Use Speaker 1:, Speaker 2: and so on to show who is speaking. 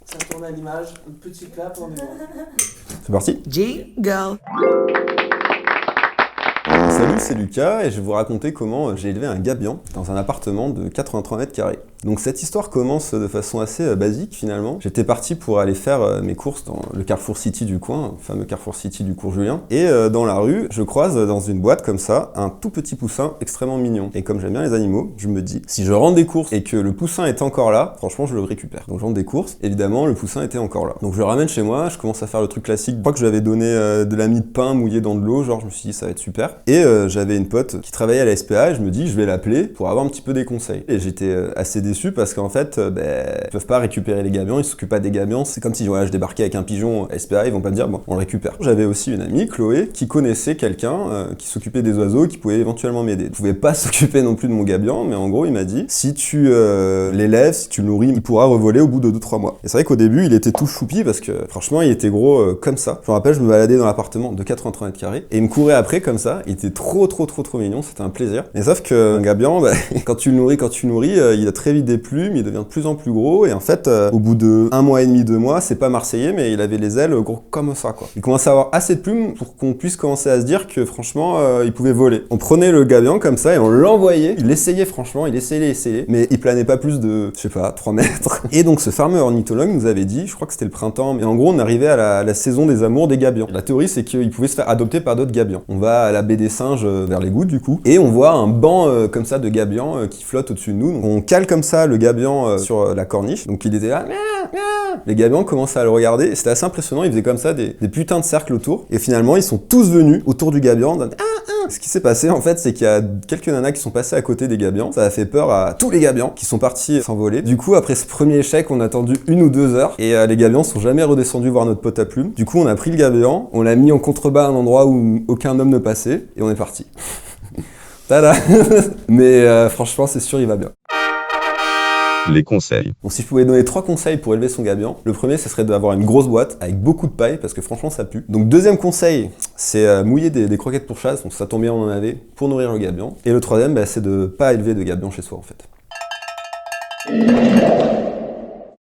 Speaker 1: Ça tourne à l'image, un petit clap en mémoire.
Speaker 2: C'est parti.
Speaker 3: Jingle.
Speaker 2: Salut, c'est Lucas et je vais vous raconter comment j'ai élevé un gabion dans un appartement de 83 mètres carrés. Donc cette histoire commence de façon assez basique finalement. J'étais parti pour aller faire mes courses dans le Carrefour City du coin, le fameux Carrefour City du cours Julien. Et dans la rue, je croise dans une boîte comme ça un tout petit poussin extrêmement mignon. Et comme j'aime bien les animaux, je me dis, si je rentre des courses et que le poussin est encore là, franchement je le récupère. Donc je rentre des courses, évidemment le poussin était encore là. Donc je le ramène chez moi, je commence à faire le truc classique. Je crois que je lui avais donné de la mie de pain mouillée dans de l'eau, genre je me suis dit ça va être super. Et j'avais une pote qui travaillait à la SPA et je me dis je vais l'appeler pour avoir un petit peu des conseils. Et j'étais assez déçu parce qu'en fait, ils peuvent pas récupérer les gabions, ils s'occupent pas des gabions. C'est comme si je débarquais avec un pigeon à SPA, ils vont pas me dire bon, on le récupère. J'avais aussi une amie, Chloé, qui connaissait quelqu'un qui s'occupait des oiseaux, qui pouvait éventuellement m'aider. Il pouvait pas s'occuper non plus de mon gabion, mais en gros, il m'a dit si tu l'élèves, si tu le nourris, il pourra revoler au bout de 2-3 mois. Et c'est vrai qu'au début, il était tout choupi parce que franchement, il était gros comme ça. Je me rappelle, je me baladais dans l'appartement de 83 mètres carrés et il me courait après comme ça. Il était trop mignon, c'était un plaisir. Mais sauf que un gabion, quand tu le nourris, il a très vite des plumes, il devient de plus en plus gros et en fait, au bout de 1 mois et demi, 2 mois, c'est pas marseillais, mais il avait les ailes gros comme ça, quoi. Il commençait à avoir assez de plumes pour qu'on puisse commencer à se dire que franchement, il pouvait voler. On prenait le gabion comme ça et on l'envoyait. Il essayait franchement, il essayait, mais il planait pas plus de, 3 mètres. Et donc ce fameux ornithologue nous avait dit, je crois que c'était le printemps, mais en gros, on arrivait à la saison des amours des gabions. La théorie, c'est qu'il pouvait se faire adopter par d'autres gabions. On va à la baie des Singes vers les Gouttes, du coup, et on voit un banc comme ça de gabions qui flotte au-dessus de nous. Donc, on cale comme ça le gabion sur la corniche. Donc il était là. Les gabions commençaient à le regarder. C'était assez impressionnant. Ils faisaient comme ça des putains de cercles autour. Et finalement, ils sont tous venus autour du gabion. Ce qui s'est passé, en fait, c'est qu'il y a quelques nanas qui sont passées à côté des gabions. Ça a fait peur à tous les gabions qui sont partis s'envoler. Du coup, après ce premier échec, on a attendu 1 ou 2 heures. Et les gabions sont jamais redescendus voir notre pote à plumes. Du coup, on a pris le gabion, on l'a mis en contrebas à un endroit où aucun homme ne passait. Et on est parti. Tada. Mais franchement, c'est sûr, il va bien.
Speaker 4: Les conseils.
Speaker 2: Bon, si je pouvais donner 3 conseils pour élever son gabion, le premier, ce serait d'avoir une grosse boîte avec beaucoup de paille, parce que franchement, ça pue. Donc, deuxième conseil, c'est mouiller des croquettes pour chasse, donc ça tombe bien, on en avait, pour nourrir le gabion. Et le troisième, c'est de pas élever de gabion chez soi, en fait.